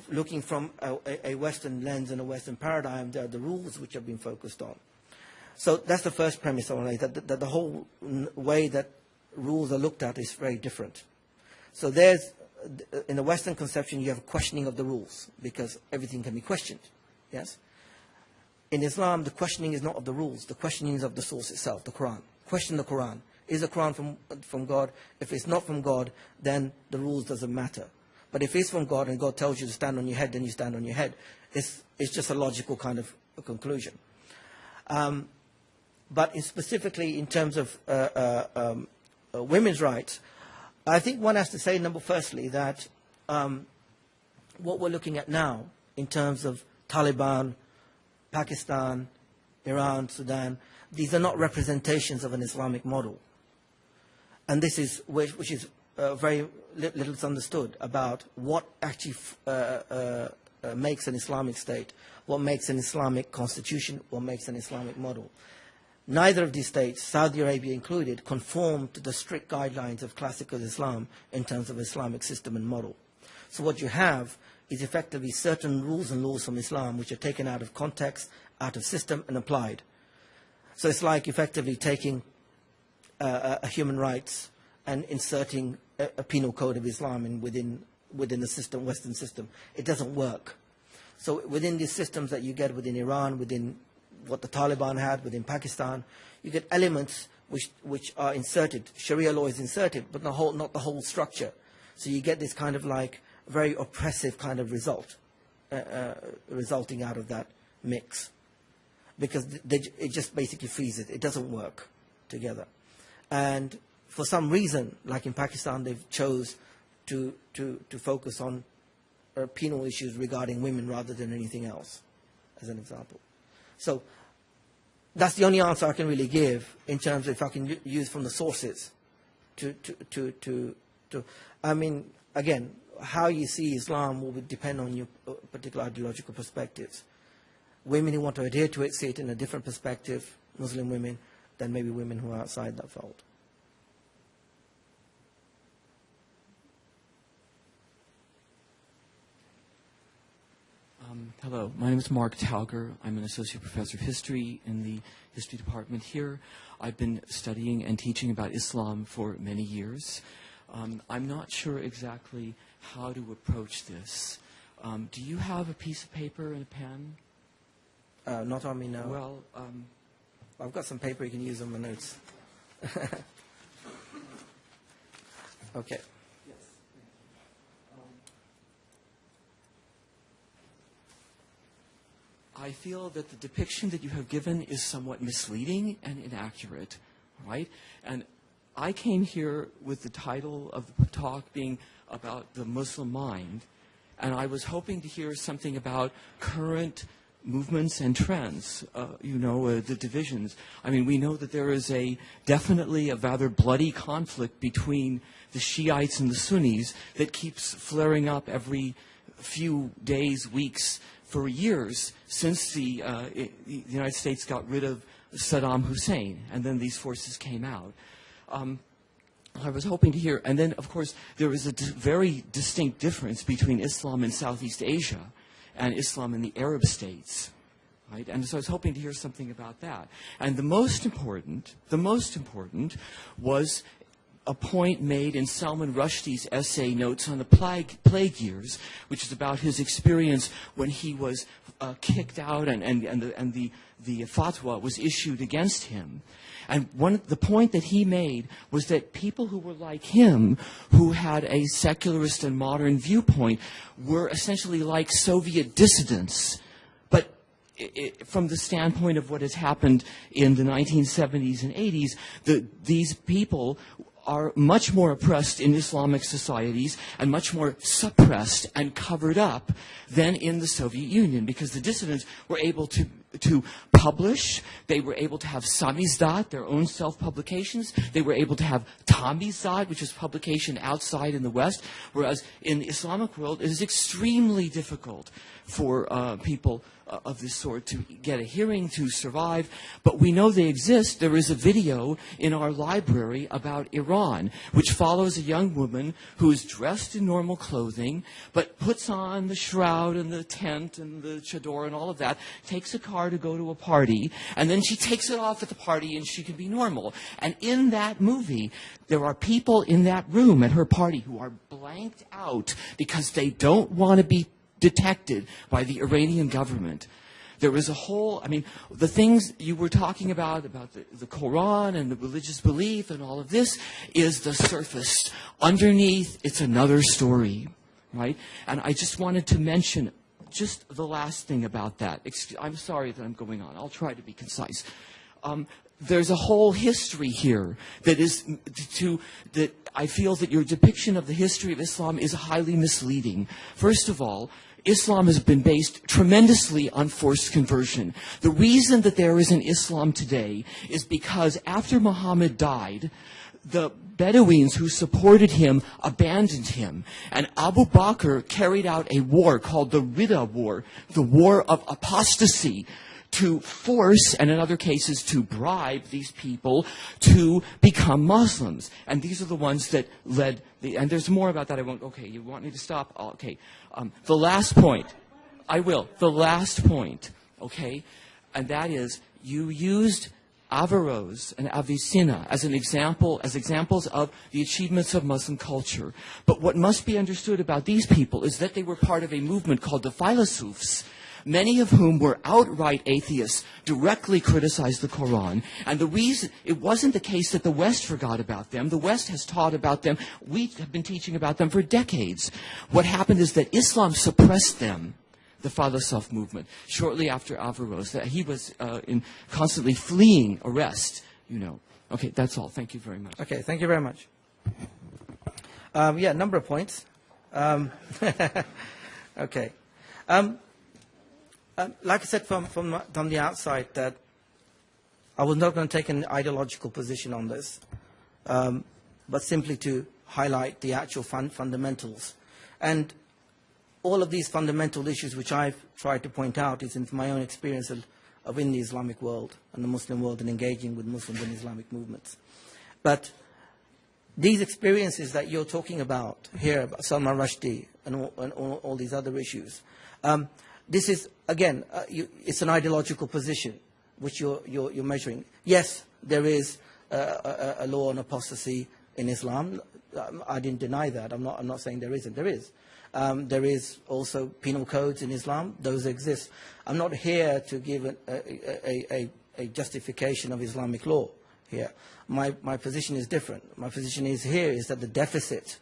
looking from a Western lens and a Western paradigm, there are the rules which have been focused on. So that's the first premise I want to make, that the whole way that rules are looked at is very different. So there's, in the Western conception, you have a questioning of the rules, because everything can be questioned. Yes? In Islam, the questioning is not of the rules. The questioning is of the source itself, the Quran. Question the Quran. Is the Quran from God? If it's not from God, then the rules doesn't matter. But if it's from God and God tells you to stand on your head, then you stand on your head. It's just a logical kind of a conclusion. But specifically in terms of women's rights, I think one has to say, firstly, that what we're looking at now in terms of Taliban, Pakistan, Iran, Sudan, these are not representations of an Islamic model. And this is, which is very little is understood about what actually makes an Islamic state, what makes an Islamic constitution, what makes an Islamic model. Neither of these states, Saudi Arabia included, conform to the strict guidelines of classical Islam in terms of Islamic system and model. So what you have is effectively certain rules and laws from Islam which are taken out of context, out of system, and applied. So it's like effectively taking a human rights and inserting a penal code of Islam within the system, Western system. It doesn't work. So within these systems that you get within Iran, within what the Taliban had, within Pakistan, you get elements which are inserted. Sharia law is inserted, but not the whole structure. So you get this kind of like very oppressive kind of result, resulting out of that mix. Because it just basically freezes. It doesn't work together. And for some reason, like in Pakistan, they've chose to focus on penal issues regarding women rather than anything else, as an example. So that's the only answer I can really give in terms of if I can use from the sources I mean, again, how you see Islam will depend on your particular ideological perspectives. Women who want to adhere to it see it in a different perspective, Muslim women, than maybe women who are outside that fold.
Hello, my name is Mark Talger. I'm an associate professor of history in the history department here. I've been studying and teaching about Islam for many years. I'm not sure exactly how to approach this. Do you have a piece of paper and a pen?
Not on me now.
Well,
I've got some paper you can use on my notes. Okay.
I feel that the depiction that you have given is somewhat misleading and inaccurate, right? And I came here with the title of the talk being about the Muslim mind, and I was hoping to hear something about current movements and trends, the divisions. I mean, we know that there is definitely a rather bloody conflict between the Shiites and the Sunnis that keeps flaring up every few days, weeks, for years since the United States got rid of Saddam Hussein, and then these forces came out. I was hoping to hear, and then, of course, there is a very distinct difference between Islam in Southeast Asia and Islam in the Arab states, right? And so I was hoping to hear something about that. And the most important was a point made in Salman Rushdie's essay Notes on the Plague Years, which is about his experience when he was kicked out and the fatwa was issued against him. And the point that he made was that people who were like him, who had a secularist and modern viewpoint, were essentially like Soviet dissidents. But from the standpoint of what has happened in the 1970s and 80s, these people are much more oppressed in Islamic societies and much more suppressed and covered up than in the Soviet Union, because the dissidents were able to publish, they were able to have samizdat, their own self-publications, they were able to have tamizdat, which is publication outside in the West, whereas in the Islamic world it is extremely difficult for people of this sort to get a hearing, to survive. But we know they exist. There is a video in our library about Iran, which follows a young woman who is dressed in normal clothing, but puts on the shroud and the tent and the chador and all of that, takes a car to go to a party, and then she takes it off at the party and she can be normal. And in that movie, there are people in that room at her party who are blanked out because they don't want to be detected by the Iranian government. There is a whole, the things you were talking about the Quran and the religious belief and all of this is the surface. Underneath, it's another story, right? And I just wanted to mention just the last thing about that. I'm sorry that I'm going on. I'll try to be concise. There's a whole history here that I feel that your depiction of the history of Islam is highly misleading. First of all, Islam has been based tremendously on forced conversion. The reason that there is an Islam today is because after Muhammad died, the Bedouins who supported him abandoned him. And Abu Bakr carried out a war called the Ridda War, the war of apostasy, to force, and in other cases to bribe these people to become Muslims. And these are the ones that led, and there's more about that. I won't, okay, you want me to stop? Okay. The last point, I will, the last point, okay, and that is you used Averroes and Avicenna as examples of the achievements of Muslim culture. But what must be understood about these people is that they were part of a movement called the Philosophes, many of whom were outright atheists, directly criticized the Quran. And the reason, it wasn't the case that the West forgot about them. The West has taught about them. We have been teaching about them for decades. What happened is that Islam suppressed them, the Philosophe movement, shortly after Averroes. That he was constantly fleeing arrest, Okay, that's all. Thank you very much.
Okay, thank you very much. Number of points. Okay. Like I said from the outside, that I was not going to take an ideological position on this, but simply to highlight the actual fundamentals. And all of these fundamental issues which I've tried to point out is in my own experience of in the Islamic world and the Muslim world and engaging with Muslims and Islamic movements. But these experiences that you're talking about here, about Salman Rushdie and all these other issues, this is, again, it's an ideological position which you're measuring. Yes, there is a law on apostasy in Islam. I didn't deny that. I'm not saying there isn't. There is. There is also penal codes in Islam. Those exist. I'm not here to give a justification of Islamic law here. My position is different. My position is that the deficit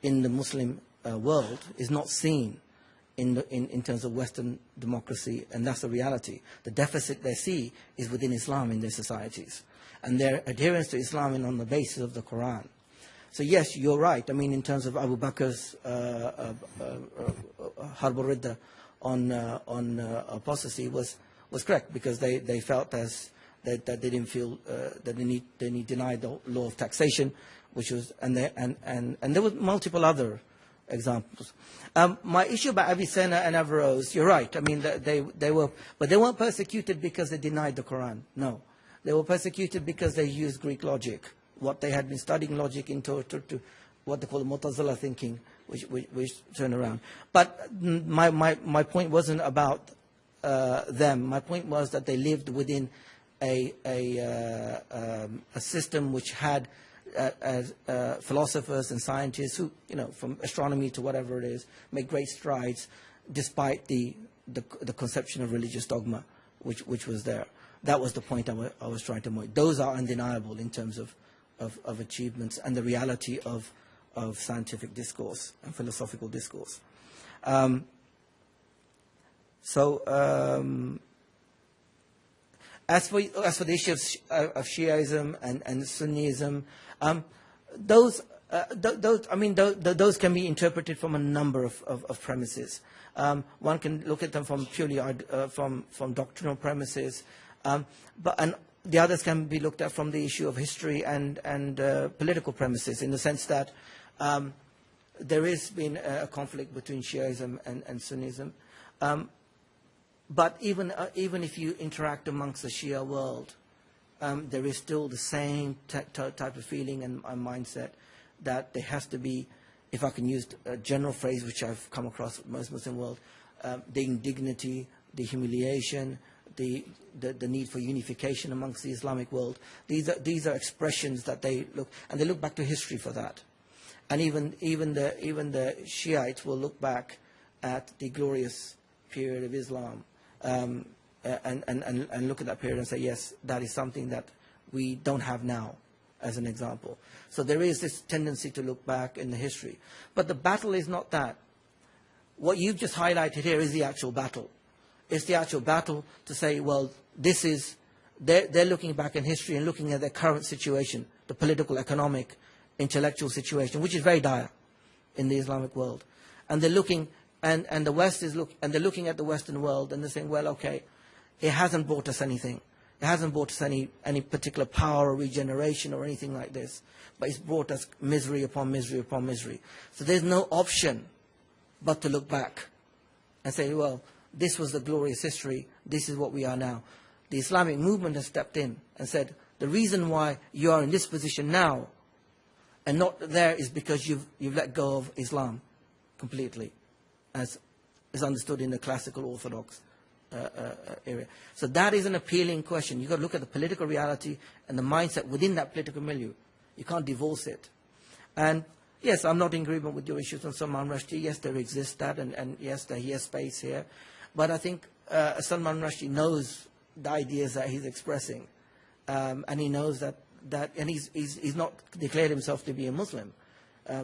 in the Muslim world is not seen in terms of Western democracy, and that's the reality. The deficit they see is within Islam in their societies, and their adherence to Islam is on the basis of the Quran. So yes, you're right. I mean, in terms of Abu Bakr's Harb al-Ridda on apostasy was correct, because they felt as that they didn't feel that they denied the law of taxation, which was and there were multiple other examples. My issue about Avicenna and Averroes, you're right. I mean, they were, but they weren't persecuted because they denied the Quran. No, they were persecuted because they used Greek logic, what they had been studying logic into to what they call Mu'tazila thinking, which turned around. But my point wasn't about them. My point was that they lived within a system which had philosophers and scientists who, from astronomy to whatever it is, make great strides despite the conception of religious dogma which was there. That was the point I was trying to make. Those are undeniable in terms of achievements and the reality of scientific discourse and philosophical discourse. As for the issue of Shiaism and Sunnism, those can be interpreted from a number of premises. One can look at them from purely from doctrinal premises, and the others can be looked at from the issue of history and political premises, in the sense that there has been a conflict between Shiaism and Sunnism. But even if you interact amongst the Shia world, there is still the same type of feeling and mindset that there has to be, if I can use a general phrase which I've come across in most Muslim world, the indignity, the humiliation, the need for unification amongst the Islamic world. These are expressions that they look back to history for that. And even the Shiites will look back at the glorious period of Islam, and look at that period and say, yes, that is something that we don't have now, as an example. So there is this tendency to look back in the history. But the battle is not that. What you've just highlighted here is the actual battle. It's the actual battle to say, well, they're looking back in history and looking at their current situation, the political, economic, intellectual situation, which is very dire in the Islamic world. And they're looking, and the West is they're looking at the Western world and they're saying, well, okay, it hasn't brought us anything. It hasn't brought us any particular power or regeneration or anything like this. But it's brought us misery upon misery upon misery. So there's no option but to look back and say, well, this was the glorious history. This is what we are now. The Islamic movement has stepped in and said, the reason why you are in this position now and not there is because you've let go of Islam completely, as is understood in the classical Orthodox area. So that is an appealing question. You've got to look at the political reality and the mindset within that political milieu. You can't divorce it. And yes, I'm not in agreement with your issues on Salman Rushdie. Yes, there exists that, and yes, he has space here. But I think Salman Rushdie knows the ideas that he's expressing, and he knows that and he's not declared himself to be a Muslim.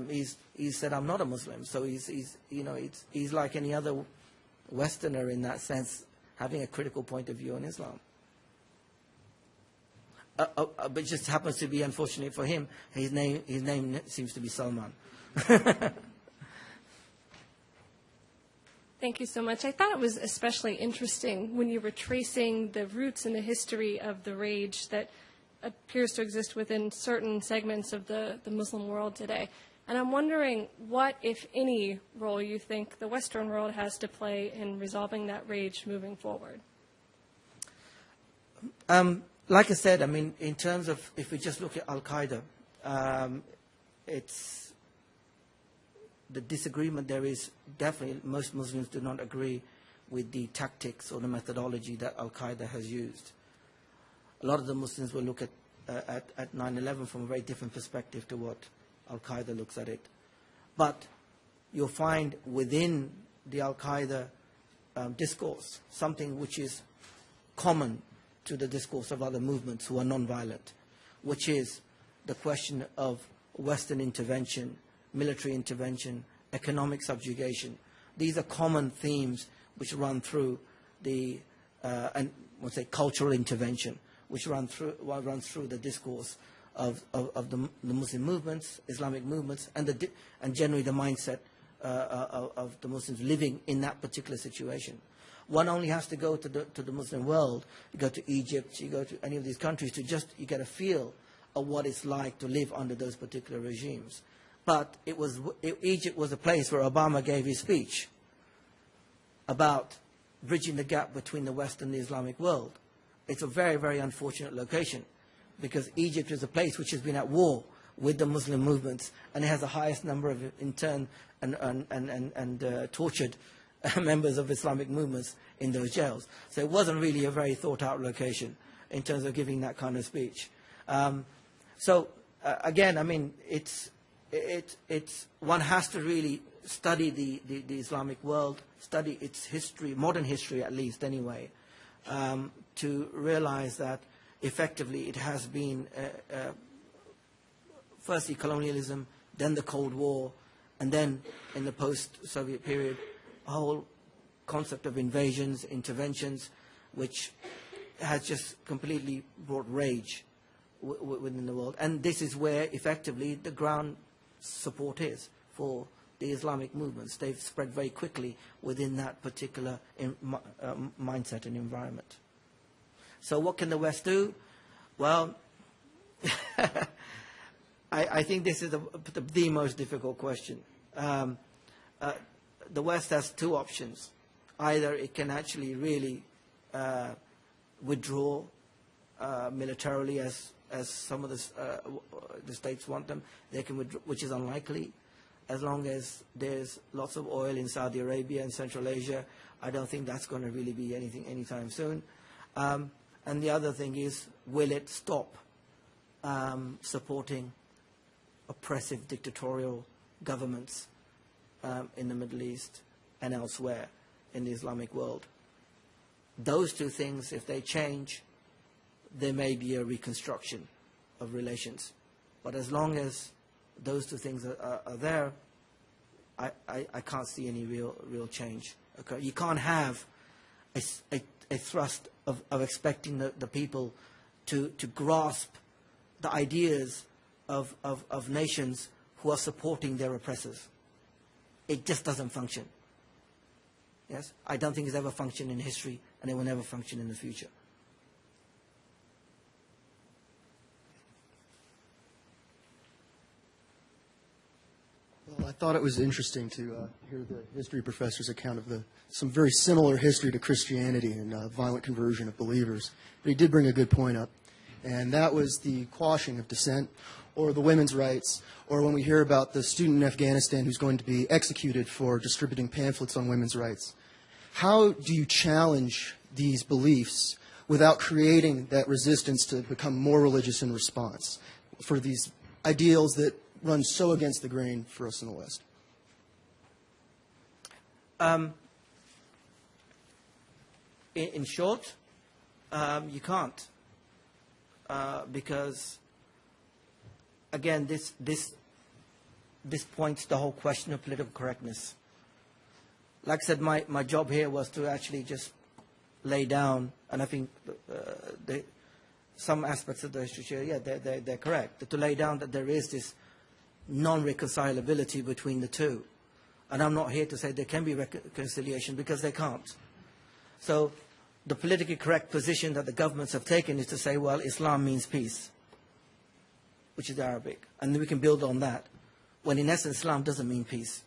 He's said, I'm not a Muslim. So he's like any other Westerner in that sense, having a critical point of view on Islam. But it just happens to be, unfortunate for him, his name seems to be Salman.
Thank you so much. I thought it was especially interesting when you were tracing the roots and the history of the rage that appears to exist within certain segments of the Muslim world today. And I'm wondering what, if any, role you think the Western world has to play in resolving that rage moving forward.
Like I said, I mean, in terms of, if we just look at Al-Qaeda, it's the disagreement there is definitely, most Muslims do not agree with the tactics or the methodology that Al-Qaeda has used. A lot of the Muslims will look at 9/11 from a very different perspective to what Al-Qaeda looks at it. But you'll find within the Al-Qaeda discourse something which is common to the discourse of other movements who are non-violent, which is the question of Western intervention, military intervention, economic subjugation. these are common themes which run through the, and we'll say cultural intervention, which runs through the discourse of the Muslim movements, Islamic movements, and generally the mindset of the Muslims living in that particular situation. One only has to go to the Muslim world. You go to Egypt, you go to any of these countries you get a feel of what it's like to live under those particular regimes. But Egypt was a place where Obama gave his speech about bridging the gap between the West and the Islamic world. It's a very, very unfortunate location because Egypt is a place which has been at war with the Muslim movements, and it has the highest number of interned and tortured members of Islamic movements in those jails. So it wasn't really a very thought-out location in terms of giving that kind of speech. Again, I mean, one has to really study the Islamic world, study its history, modern history at least anyway, to realize that effectively it has been firstly colonialism, then the Cold War, and then in the post-Soviet period, a whole concept of invasions, interventions, which has just completely brought rage within the world. And this is where effectively the ground support is for the Islamic movements. They've spread very quickly within that particular mindset and environment. So what can the West do? Well, I think this is the most difficult question. The West has two options. Either it can actually really withdraw militarily as some of the states want them. They can withdraw, which is unlikely. As long as there's lots of oil in Saudi Arabia and Central Asia, I don't think that's going to really be anything anytime soon. And the other thing is, will it stop supporting oppressive dictatorial governments in the Middle East and elsewhere in the Islamic world? Those two things, if they change, there may be a reconstruction of relations. But as long as those two things are there, I can't see any real change occur. You can't have a thrust of expecting the people to grasp the ideas of nations who are supporting their oppressors. It just doesn't function. Yes, I don't think it's ever functioned in history, and it will never function in the future.
Well, I thought it was interesting to hear the history professor's account of some very similar history to Christianity and violent conversion of believers. But he did bring a good point up, and that was the quashing of dissent, or the women's rights, or when we hear about the student in Afghanistan who's going to be executed for distributing pamphlets on women's rights. How do you challenge these beliefs without creating that resistance to become more religious in response for these ideals that run so against the grain for us in the West?
In short, you can't, because again, this points to the whole question of political correctness. Like I said, my job here was to actually just lay down, and I think some aspects of the history, yeah, they're correct. To lay down that there is this non-reconcilability between the two. And I'm not here to say there can be reconciliation, because they can't. So the politically correct position that the governments have taken is to say, well, Islam means peace, which is Arabic. And then we can build on that, when in essence Islam doesn't mean peace.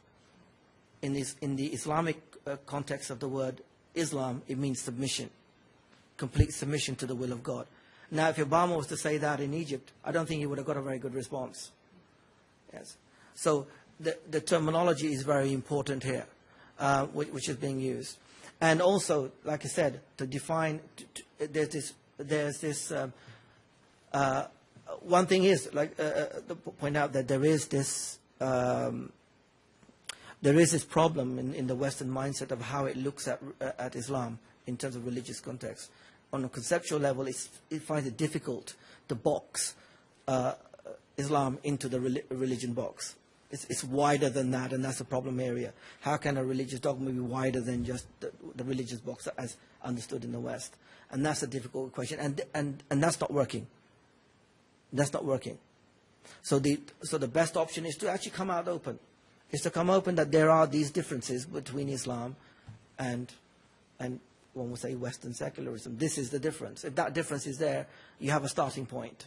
In the Islamic context of the word Islam, it means submission, complete submission to the will of God. Now, if Obama was to say that in Egypt, I don't think he would have got a very good response. Yes. So the terminology is very important here, which is being used. And also, like I said, to define, there's this one thing is, like, to point out that there is this problem in the Western mindset of how it looks at Islam in terms of religious context. On a conceptual level, it finds it difficult to box Islam into the religion box. It's wider than that, and that's a problem area. How can a religious dogma be wider than just the religious box as understood in the West? And that's a difficult question, and that's not working. That's not working. So the best option is to actually come out open. Is to come open that there are these differences between Islam and one would say Western secularism. This is the difference. If that difference is there, you have a starting point.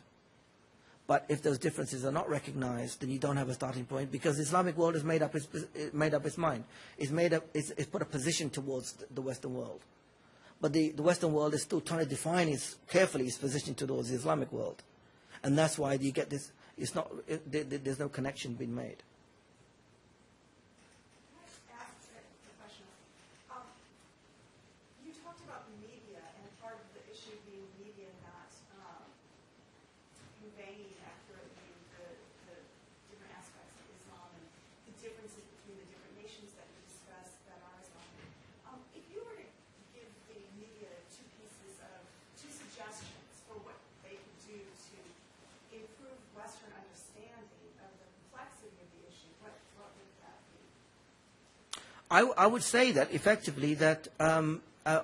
But if those differences are not recognized, then you don't have a starting point, because the Islamic world has made up its mind. It's put a position towards the Western world. But the Western world is still trying to define carefully its position towards the Islamic world. And that's why you get this, there's no connection being made.
You talked about the media, and part of the issue being media not conveying accurately the different aspects of Islam and the differences between the different nations that you discussed that are Islamic. If you were to give the media two suggestions for what they could do to improve Western understanding of the complexity of the issue, what would that be?
I would say that effectively that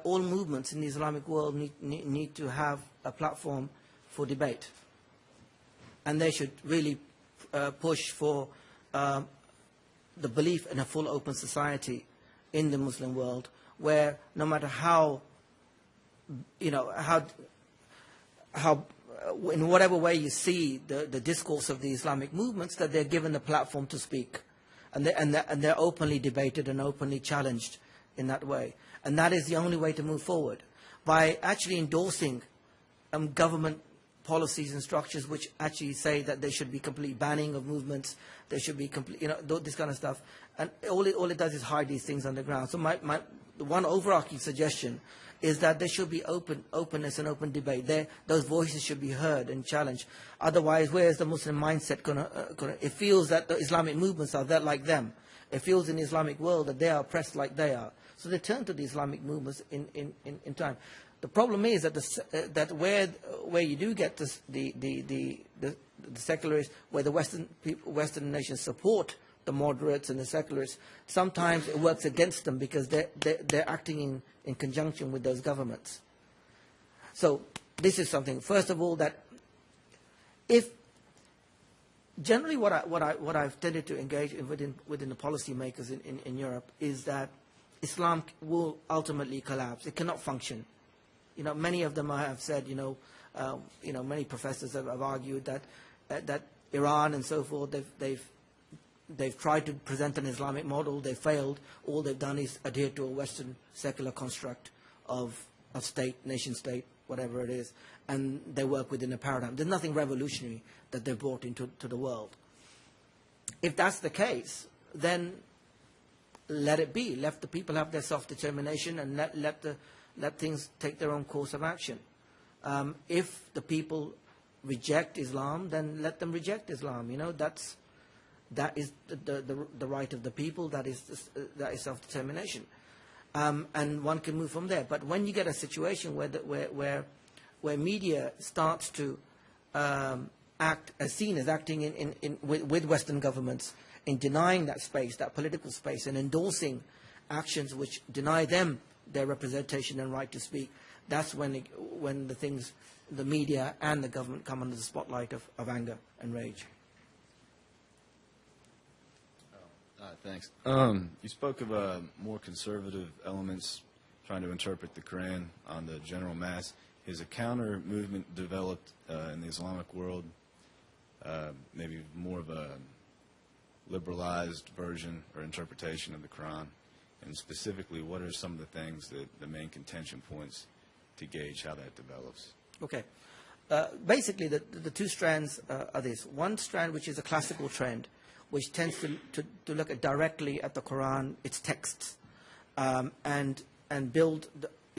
all movements in the Islamic world need to have a platform for debate. And they should really push for the belief in a full open society in the Muslim world, where no matter how in whatever way you see the discourse of the Islamic movements, that they're given a platform to speak. And they're openly debated and openly challenged in that way. And that is the only way to move forward, by actually endorsing government policies and structures which actually say that there should be complete banning of movements, there should be complete, this kind of stuff. And all it does is hide these things underground. So the one overarching suggestion is that there should be openness and open debate. Those voices should be heard and challenged. Otherwise, where is the Muslim mindset gonna? It feels that the Islamic movements are that like them. It feels in the Islamic world that they are oppressed like they are. So they turn to the Islamic movements in time. The problem is that where you do get the secularists, where the Western nations support the moderates and the secularists, sometimes it works against them, because they're acting in conjunction with those governments. So this is something, first of all, that if generally what I've tended to engage within the policymakers in Europe is that Islam will ultimately collapse. It cannot function. Many of them have said, many professors have argued that Iran and so forth, they've tried to present an Islamic model, they failed. All they've done is adhere to a Western secular construct of state, nation state, whatever it is, and they work within a paradigm. There's nothing revolutionary that they've brought into the world. If that's the case, then let it be. Let the people have their self-determination, and let things take their own course of action. If the people reject Islam, then let them reject Islam. That is the right of the people. That is self-determination, and one can move from there. But when you get a situation where media starts to act as seen as acting with Western governments in denying that space, that political space, and endorsing actions which deny them their representation and right to speak, that's when the media and the government come under the spotlight of anger and rage.
Thanks. You spoke of more conservative elements trying to interpret the Quran on the general mass. Is a counter movement developed in the Islamic world, maybe more of a liberalized version or interpretation of the Quran? And specifically, what are some of the things the main contention points to gauge how that develops?
Okay. Basically, the two strands are this. One strand, which is a classical trend, which tends to look directly at the Quran, its texts, and build